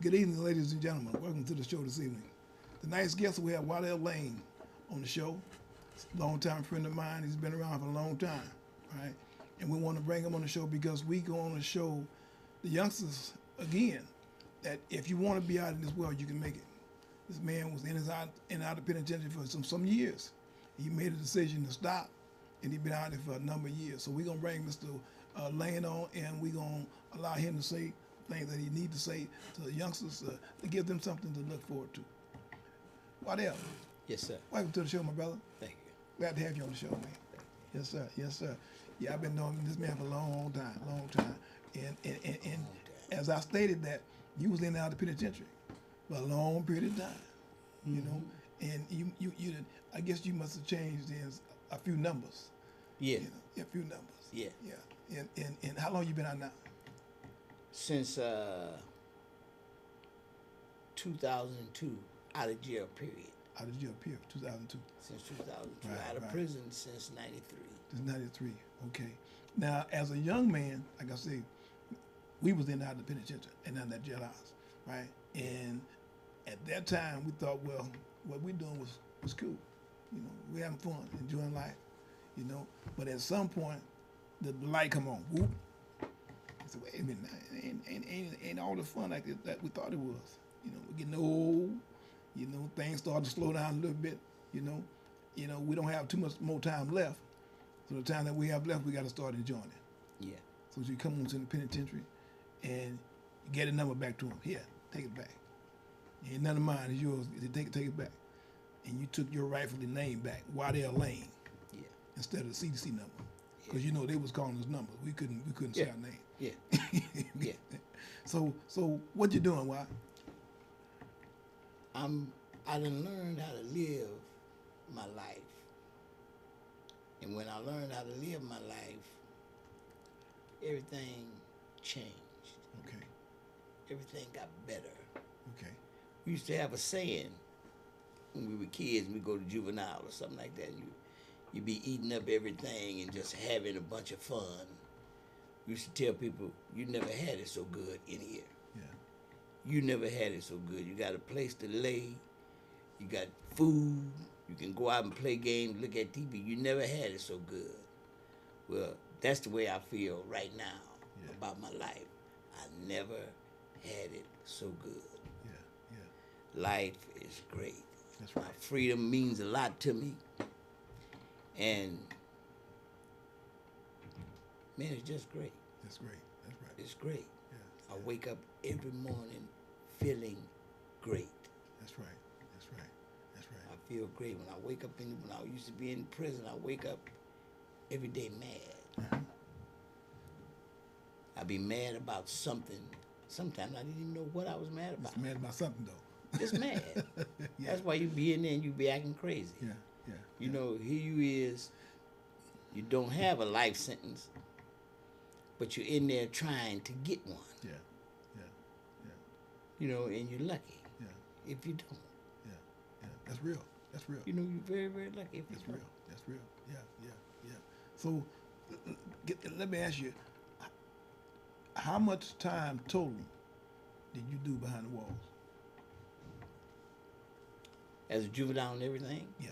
Good evening, ladies and gentlemen. Welcome to the show this evening. Tonight's guest, we have Waddell Lane on the show. Longtime friend of mine. He's been around for a long time, right? And we want to bring him on the show because we go on to show the youngsters again that if you want to be out in this world, you can make it. This man was in and out of penitentiary for some years. He made a decision to stop, and he's been out there for a number of years. So we're gonna bring Mr. Lane on, and we're gonna allow him to say things that he needs to say to the youngsters to give them something to look forward to. Waddell, Yes, sir. welcome to the show, my brother. Thank you. Glad to have you on the show, man. Yes, sir. Yes, sir. Yeah, I've been knowing this man for a long time. And as I stated that you was in and out of the penitentiary for a long period of time, you know, and you I guess you must have changed in a few numbers. Yeah. You know, a few numbers. Yeah. Yeah. And how long you been out now? Since 2002, out of jail period. Out of jail period, 2002. Since 2002, Right, out of right. prison since '93. It's 93. Okay. Now, as a young man, like I say, we was in and out of the penitentiary and out of that jailhouse, right? And at that time, we thought, well, what we doing was cool. You know, we having fun, enjoying life, you know. But at some point, the light come on. Whoop. I said, wait a minute, now, ain't all the fun like that we thought it was. You know, we're getting old. You know, things start to slow down a little bit. You know, we don't have too much more time left. So the time that we have left, we got to start enjoying it. Yeah. So you come into the penitentiary, and you get a number back to him. Here, take it back. Ain't none of mine. It's yours. Take it back. And you took your rightfully name back, Waddell Lane, Yeah. instead of the CDC number, because you know they was calling us numbers. We couldn't say Yeah. our name. Yeah. Yeah. So what you doing, Why? I done learned how to live my life. And when I learned how to live my life, everything changed. Okay. Everything got better. Okay. We used to have a saying when we were kids and we go to juvenile or something like that. You be eating up everything and just having a bunch of fun. We used to tell people, you never had it so good in here. Yeah. You never had it so good. You got a place to lay. You got food. You can go out and play games, look at TV. You never had it so good. Well, that's the way I feel right now about my life. I never had it so good. Yeah. Life is great. That's My right. freedom means a lot to me. And man, it's just great. That's great. That's right. It's great. Yeah. I wake up every morning feeling great. That's right. That's right. That's right. I feel great when I wake up. When I used to be in prison, I wake up every day mad. Uh-huh. I be mad about something. Sometimes I didn't even know what I was mad about. It's mad about something though. Just mad. Yeah. That's why you be in there and you be acting crazy. Yeah. Yeah. You know, here you is. You don't have a life sentence, but you're in there trying to get one. Yeah. Yeah. You know, and you're lucky Yeah. if you don't. Yeah. That's real. That's real. You know, you're very, very lucky if you That's don't. real. That's real. Yeah. So, let me ask you, how much time total did you do behind the walls? As a juvenile and everything, Yeah.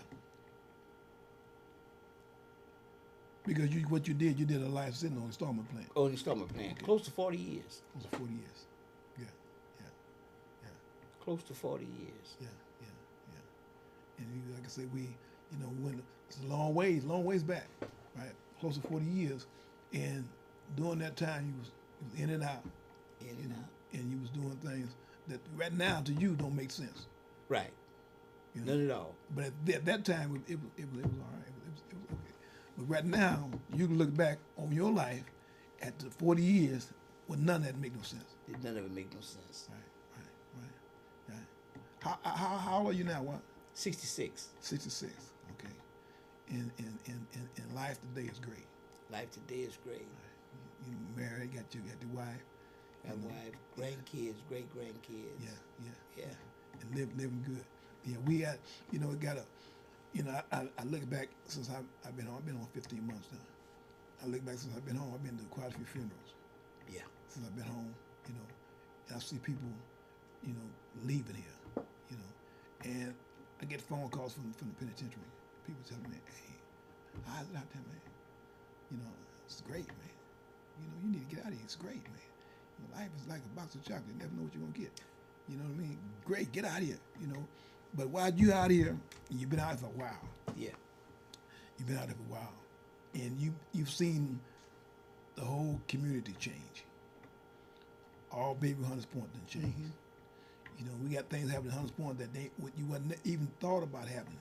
Because what you did a life sentence on installment plan. oh, and installment plan, close to 40 years. It was 40 years. Yeah. Close to 40 years. Yeah. And like I say, we went it's a long ways back, right? Close to 40 years. And during that time, you was in and out. In and out. And you was doing things that right now to you don't make sense. Right. You know? None at all. But at that time, it was all right. It was okay. But right now, you can look back on your life at the 40 years when none of that make no sense. None of it make no sense. Right. How old are you now? What? 66. 66. Okay. And life today is great. Life today is great. You married, got your wife. Got wife, grandkids, great grandkids. Yeah. And living good. Yeah, we had, it got I look back since I've been home. I've been home 15 months now. I look back since I've been home. I've been to quite a few funerals. Yeah. Since I've been home, and I see people leaving here, and I get phone calls from the penitentiary. People telling me, hey, how's it out there, man? It's great, man. You need to get out of here. It's great, man. Life is like a box of chocolate. You never know what you're gonna get. You know what I mean? Great, get out of here. But while you out here, you've been out here for a while. Yeah. You've been out there for a while, and you've seen the whole community change. All Baby Hunters Point done changed. We got things happening at Hunters Point that you wasn't even thought about happening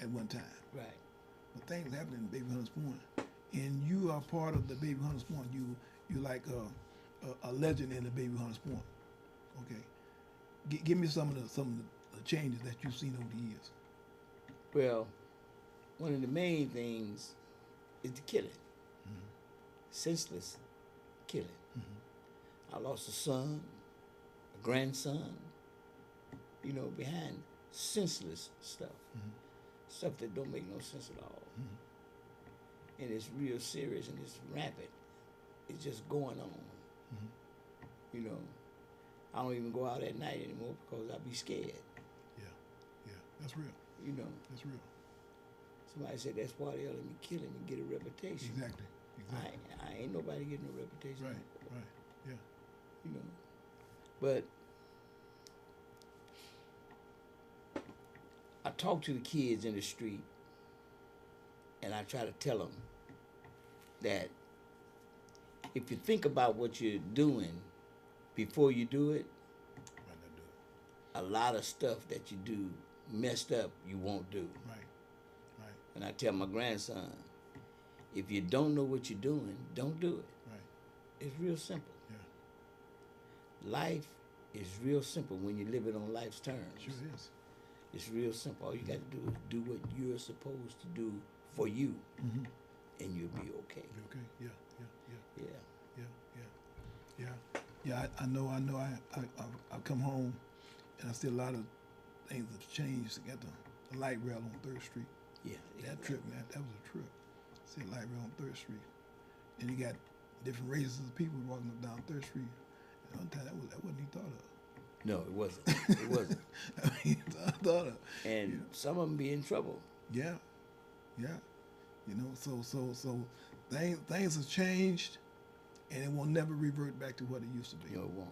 at one time. Right. But things happening in Baby Hunters Point, and you are part of the Baby Hunters Point. You like a legend in the Baby Hunters Point. Okay, give me some of the changes that you've seen over the years. Well, one of the main things is the killing, senseless killing. I lost a son, a grandson, behind senseless stuff, stuff that don't make no sense at all. And it's real serious and it's rampant. It's just going on. I don't even go out at night anymore because I be scared. Yeah, that's real. That's real. Somebody said that's why they let me kill him and get a reputation. Exactly. I ain't nobody getting no reputation. Right. Yeah. But I talk to the kids in the street and I try to tell them that if you think about what you're doing before you do it, Might not do it. a lot of stuff that you do messed up you won't do. Right. And I tell my grandson, if you don't know what you're doing, don't do it. Right. It's real simple. Yeah. Life is real simple when you live it on life's terms. Sure is. It's real simple. All you got to do is do what you're supposed to do for you, and you'll be okay. You okay? Yeah. I know. I come home, and I see a lot of things have changed. I got the light rail on 3rd Street. Yeah. That trip, man, that was a trip. See a light rail on 3rd Street, and you got different races of people walking up down 3rd Street. And one time that wasn't even thought of. No, it wasn't. It wasn't. I thought of. And some of them be in trouble. Yeah. So things have changed, and it will never revert back to what it used to be. No, it won't.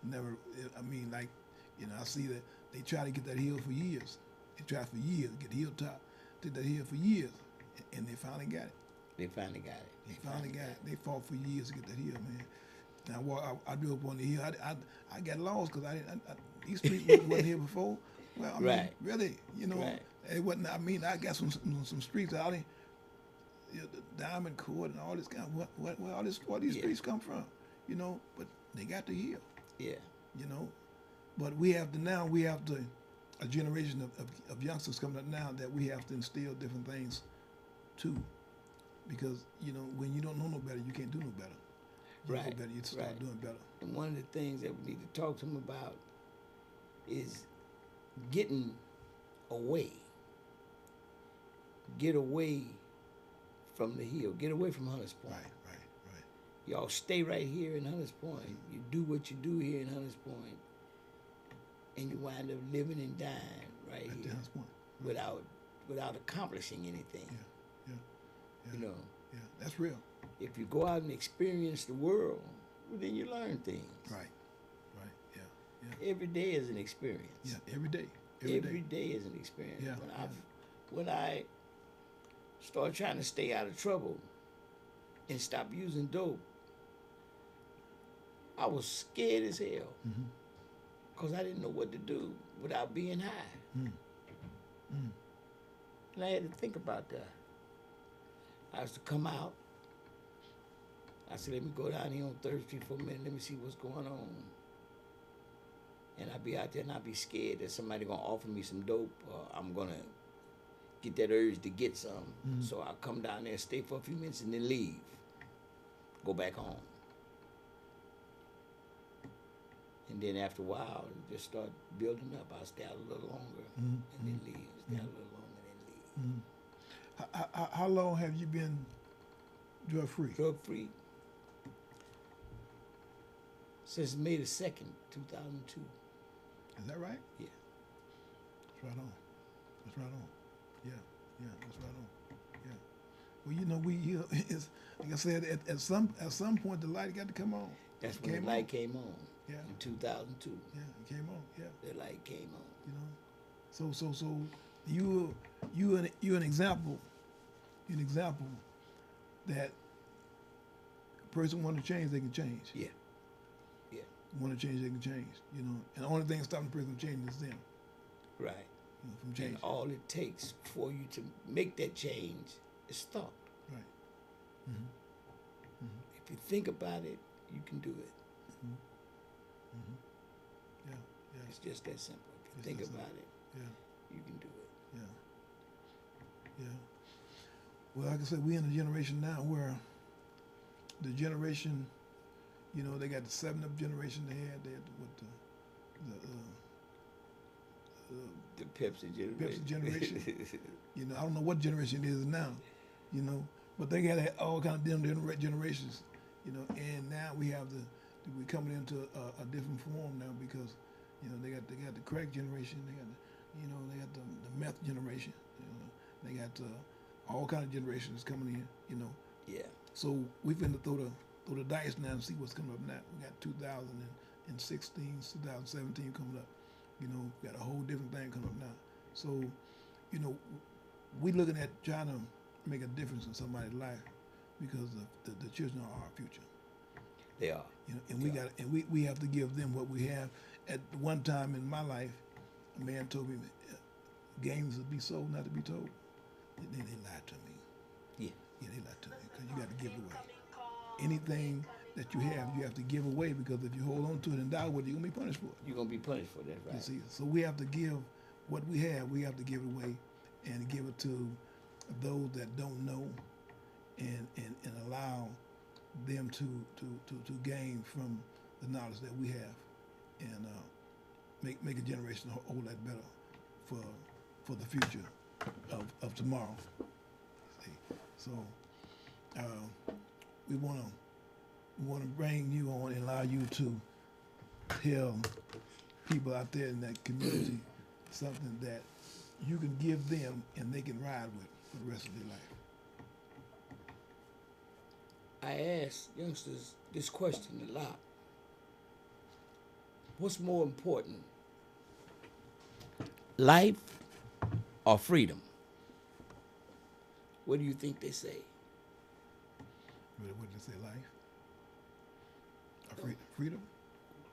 Never. I mean, I see that they try to get that hill for years. They tried for years to get the hilltop, did that hill for years, and they finally got it. They finally got it. They finally got it. They fought for years to get that hill, man. Now I drove up on the hill. I got lost because these streets wasn't here before. Well, I mean, really, Right. it wasn't. I mean, I got some streets out in the Diamond Court and all this kind of where these streets come from, But they got the hill, Yeah. But we have a generation of youngsters coming up now that we have to instill different things too, because when you don't know no better, you can't do no better. You know better, you start doing better. And one of the things that we need to talk to them about is getting away. Get away from the hill. Get away from Hunters Point. Right. Y'all stay right here in Hunters Point. You do what you do here in Hunters Point, and you wind up living and dying right At the here Hunters Point. without accomplishing anything. Yeah. Yeah, that's real. If you go out and experience the world, well, then you learn things. Right. Yeah. Every day is an experience. Yeah, every day. Every day is an experience. Yeah, When I started trying to stay out of trouble and stop using dope, I was scared as hell because I didn't know what to do without being high. And I had to think about that. I was to come out. I said, let me go down here on 3rd Street for a minute. Let me see what's going on. And I'd be out there and I'd be scared that somebody gonna offer me some dope or I'm gonna get that urge to get some. So I'll come down there, stay for a few minutes and then leave. Go back home. And then after a while, it just start building up. I'll stay out a little longer and then leave. Stay out a little longer and then leave. How long have you been drug free? Drug free since May the 2nd, 2002. Is that right? Yeah. That's right on. That's right on. Yeah, yeah, that's right on. Yeah. Well, you know, it's like I said, at some point the light got to come on. That's It when the came light on. came on. Yeah. In 2002, Yeah, it came on. Yeah, the light came on. you know. So you an example. You're an example that a person want to change, they can change. Yeah. Yeah. Want to change, they can change. You know, and the only thing stopping the person from changing is them. Right. You know, from And changing. all it takes for you to make that change is thought. Right. If you think about it, you can do it. Yeah. Yeah. It's just that simple. If you It's think just about that. it, Yeah. you can do it. Yeah. Yeah. Well, like I said, we in a generation now where the generation, you know, they got the 7-Up generation they had what The Pepsi generation. Pepsi generation. you know, I don't know what generation it is now, you know, but they got all kind of different generations, you know, and now we have we're coming into a different form now because, you know, they got the crack generation, they got the meth generation, you know, they got all kind of generations coming in, you know. Yeah. So we finna throw the dice now and see what's coming up now. We got 2016, 2017 coming up. You know, we got a whole different thing coming up now. So, you know, we looking at trying to make a difference in somebody's life because the children are our future. They are. You know, and we have to give them what we have. At one time in my life, a man told me games to be sold, not to be told. They lied to me. Yeah. Yeah, they lied to me because you got to give it away. Anything that you have to give away because if you hold on to it and die with it, you're going to be punished for it. You're going to be punished for that, right? You see, so we have to give what we have. We have to give it away and give it to those that don't know and allow them to gain from the knowledge that we have and make a generation hold that better for the future of tomorrow. See? So we want to bring you on and allow you to tell people out there in that community something that you can give them and they can ride with for the rest of their life. I ask youngsters this question a lot. What's more important, life or freedom? What do you think they say? What did they say, life? Or freedom?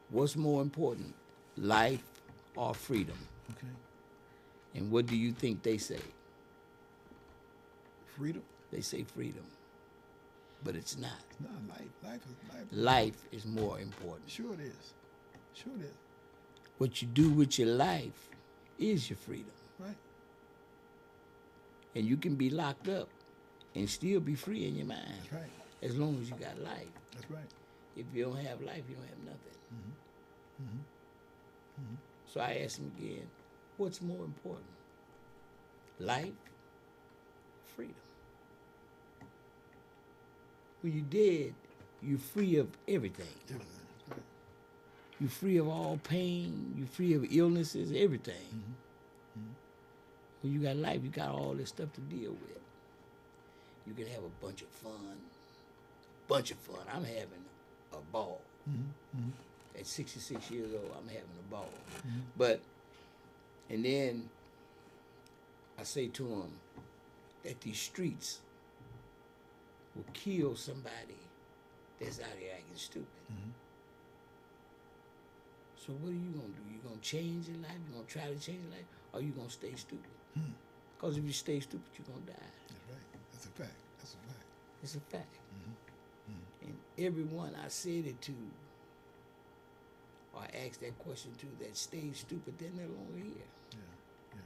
What's more important, life or freedom? Okay. And what do you think they say? Freedom? They say freedom, but it's not. It's not life. Life is life. Life is more important. Sure it is. Sure it is. What you do with your life is your freedom. Right. And you can be locked up and still be free in your mind. That's right. As long as you got life. That's right. If you don't have life, you don't have nothing. So I ask him again, what's more important? Life, freedom. When you're dead, you're free of everything. Everything. That's right. You're free of all pain. You're free of illnesses, everything. When you got life, you got all this stuff to deal with. You can have a bunch of fun. I'm having a ball. At 66 years old, I'm having a ball. But, and then I say to him that these streets will kill somebody that's out here acting stupid. So what are you going to do? You going to change your life? You going to try to change your life? Or you going to stay stupid? Because if you stay stupid, you're going to die. That's right. That's a fact. That's a fact. It's a fact. And everyone I said it to, or I asked that question to, that stayed stupid, they're no longer here. Yeah.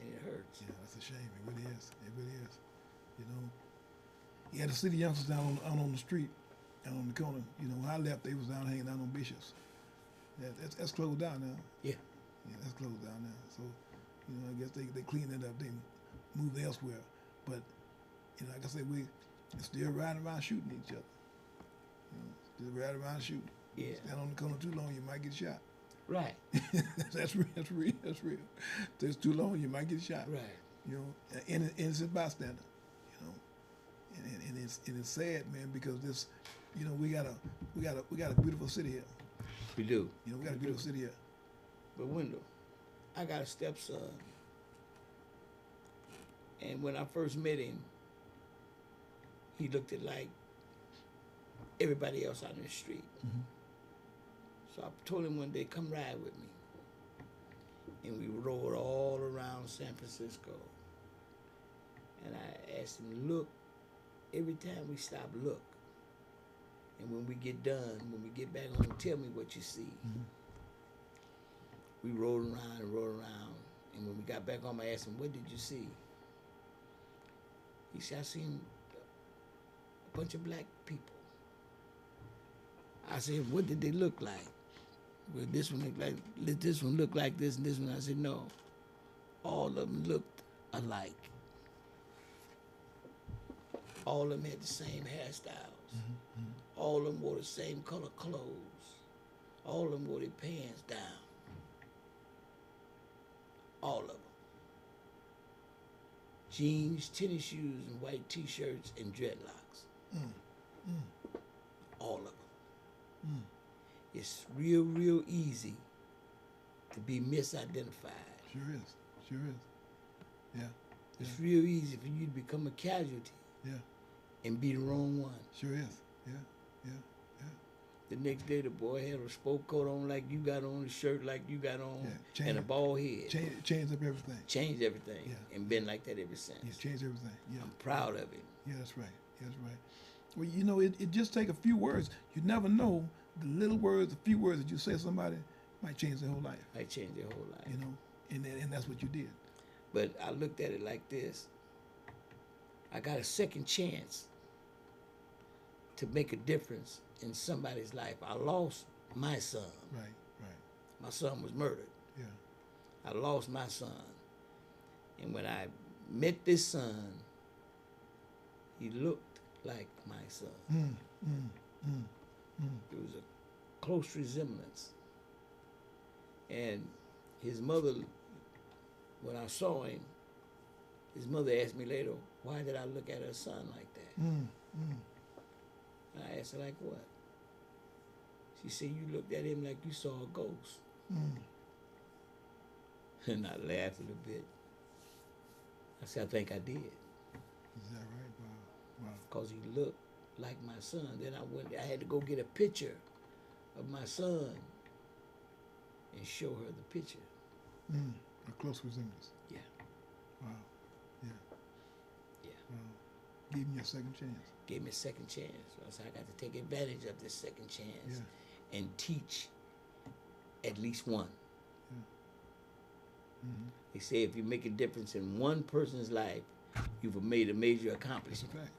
And it hurts. Yeah, that's a shame. It really is. It really is. You know, you had to see the youngsters out on the street, out on the corner. You know, when I left, they was down hanging out on Bishops. That's closed down now. Yeah. Yeah, that's closed down now. So, you know, I guess they cleaned it up. They moved elsewhere. But, you know, like I said, we still riding around shooting each other. You know, still riding around shooting. Yeah. Stand on the corner too long, you might get shot. Right. That's real. That's real. That's real. There's too long, you might get shot. Right. You know, innocent bystander. You know, and it's sad, man, because this, you know, we got a beautiful city here. We do. You know, we got a beautiful city here. But Wendell, I got a stepson. And when I first met him, he looked at like everybody else out in the street. Mm-hmm. So I told him one day, come ride with me. And we rode all around San Francisco. And I asked him, look, every time we stop, look. And when we get done, when we get back home, tell me what you see. Mm-hmm. We rode around and rode around. And when we got back home, I asked him, what did you see? He said, I seen a bunch of black people. I said, what did they look like? Well, this one looked like this one looked like this and this one. I said, no. All of them looked alike. All of them had the same hairstyles. Mm-hmm. All of them wore the same color clothes. All of them wore their pants down. All of them. Jeans, tennis shoes, and white t-shirts and dreadlocks. All of them. It's real easy to be misidentified. Sure is. Sure is. Yeah. It's real easy for you to become a casualty Yeah. and be the wrong one. Sure is. Yeah. Yeah. Yeah. The next day, the boy had a sport coat on like you got on, a shirt like you got on, Yeah, and a bald head. Change up everything. Changed everything, Yeah. and been like that ever since. Yeah, change everything. Yeah. I'm proud of him. Yeah, that's right. Yeah, that's right. Well, you know, it just take a few words. You never know the little words, the few words that you say to somebody might change their whole life. I changed their whole life. You know, and that's what you did. But I looked at it like this. I got a second chance to make a difference in somebody's life. I lost my son. Right. Right. My son was murdered. Yeah. I lost my son. And when I met this son, he looked like my son. There was a close resemblance. And his mother, when I saw him, his mother asked me later, why did I look at her son like that? And I asked her, like what? She said, you looked at him like you saw a ghost. And I laughed a little bit. I said, I think I did. Is that right? Wow. Wow. Because he looked like my son. Then I had to go get a picture of my son and show her the picture. A close resemblance. Yeah. Wow. Yeah. Yeah. Wow. Give me a second chance. Gave me a second chance. So I got to take advantage of this second chance and teach at least one. They say if you make a difference in one person's life, you've made a major That's a accomplishment. fact.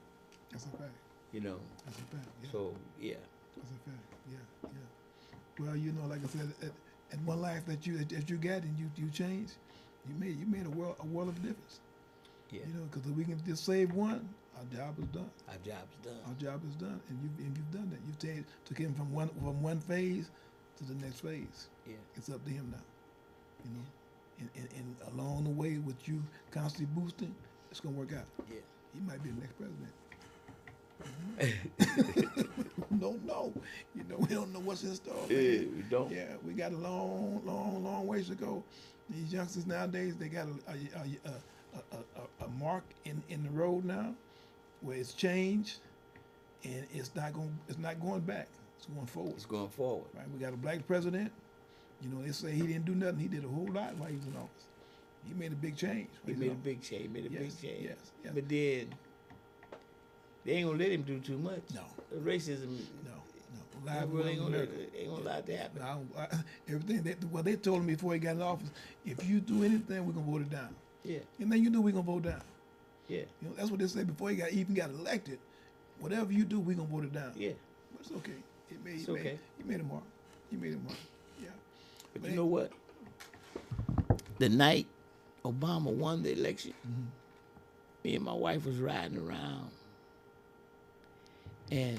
That's a fact. You know. That's a fact. Yeah. So yeah. That's a fact. Yeah. Yeah. Well, you know, like I said, at one life that you got and you changed, you made a world of difference. Yeah. You know, because if we can just save one, our job is done. Our job's done. Our job is done, and you've done that. You've took him from one phase to the next phase. Yeah. It's up to him now. You know, and along the way with you constantly boosting, it's gonna work out. Yeah. He might be the next president. We don't know. You know, we don't know what's in store. Yeah, Man. we don't. Yeah, we got a long ways to go. These youngsters nowadays, they got a mark in the road now, where it's changed, and it's not going back. It's going forward. It's going forward. Right? We got a black president. You know, they say he didn't do nothing. He did a whole lot while he was in office. He made a big change. He made a big change. He made a big Yes, change. yes, yes. But then they ain't gonna let him do too much. No. The racism. No. That really ain't gonna let that happen. Everything they told him before he got in office, if you do anything, we're gonna vote it down. Yeah. And then you do, we're gonna vote down. Yeah. You know, that's what they said before he even got elected. Whatever you do, we're gonna vote it down. Yeah. But it's okay. He It's okay. made a mark. He made a mark. Yeah. But you know what? The night Obama won the election, me and my wife was riding around, and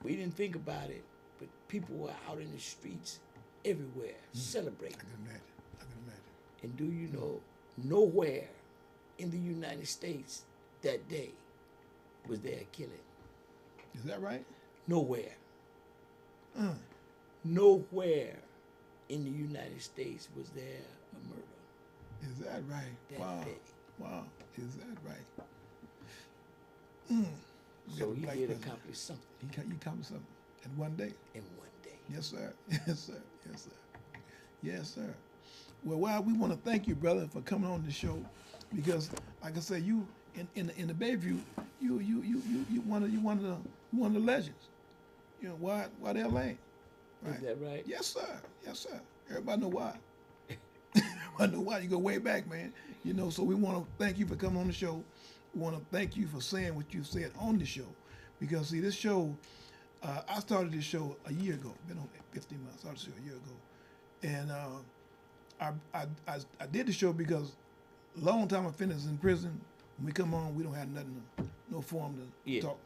We didn't think about it, but people were out in the streets everywhere celebrating. I can imagine. I can imagine. And do you know, nowhere in the United States that day was there a killing. Is that right? Nowhere. Uh, Nowhere in the United States was there a murder is that right? that Wow. day. Wow. Is that right? We So got a he black did president. accomplish something He accomplished something in one day. in one day. Yes, sir. Yes, sir. Yes, sir. Yes, sir. Well, we want to thank you, brother, for coming on the show, because, like I said, you in the Bayview, you one of the legends. You know, Waddell Lane. Is that right? Yes, sir. Yes, sir. Everybody know why. Everybody know why. You go way back, man. You know, so we want to thank you for coming on the show. We want to thank you for saying what you said on the show, because see, this show, I started this show a year ago. Been on it 15 months. I started the show a year ago, and I did the show because long time offenders in prison. When we come on, we don't have nothing, no forum to Yeah. talk.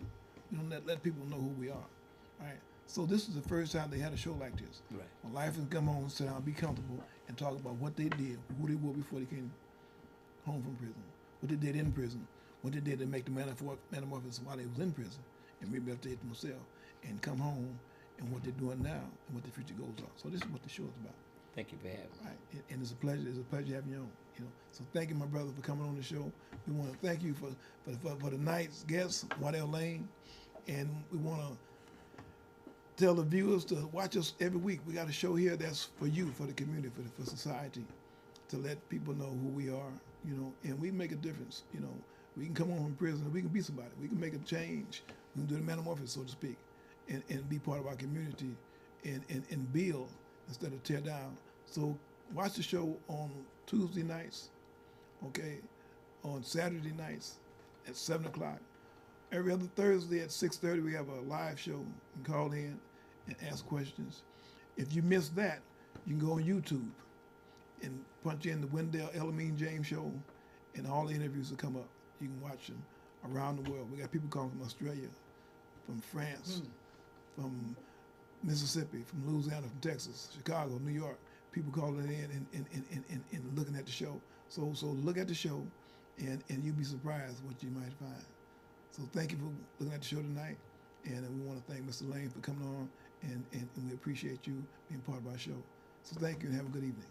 We don't let people know who we are, right? So this is the first time they had a show like this. Right. When life has come on, sit down, be comfortable, and talk about what they did, who they were before they came home from prison, what they did in prison, what they did to make the metamorphosis while they was in prison, and rehabilitate themselves, and come home, and what they're doing now, and what the future goals are. So this is what the show is about, Thank you for having me. right? And it's a pleasure. It's a pleasure having you on. You know, so thank you, my brother, for coming on the show. We want to thank you for tonight's guest, Waddell Lane, and we want to tell the viewers to watch us every week. We got a show here that's for you, for the community, for society, to let people know who we are, you know, and we make a difference. You know, we can come home from prison, we can be somebody, we can make a change, we can do the metamorphosis, so to speak, and be part of our community and build instead of tear down. So watch the show on Tuesday nights, okay, on Saturday nights at 7 o'clock. Every other Thursday at 6:30, we have a live show. You can call in and ask questions. If you miss that, you can go on YouTube and punch in the Wendell Elamine James Show, and all the interviews will come up. You can watch them around the world. We got people calling from Australia, from France, from Mississippi, from Louisiana, from Texas, Chicago, New York. People calling in and looking at the show. So look at the show, and you'll be surprised what you might find. So thank you for looking at the show tonight, and we want to thank Mr. Lane for coming on, and we appreciate you being part of our show. So thank you and have a good evening.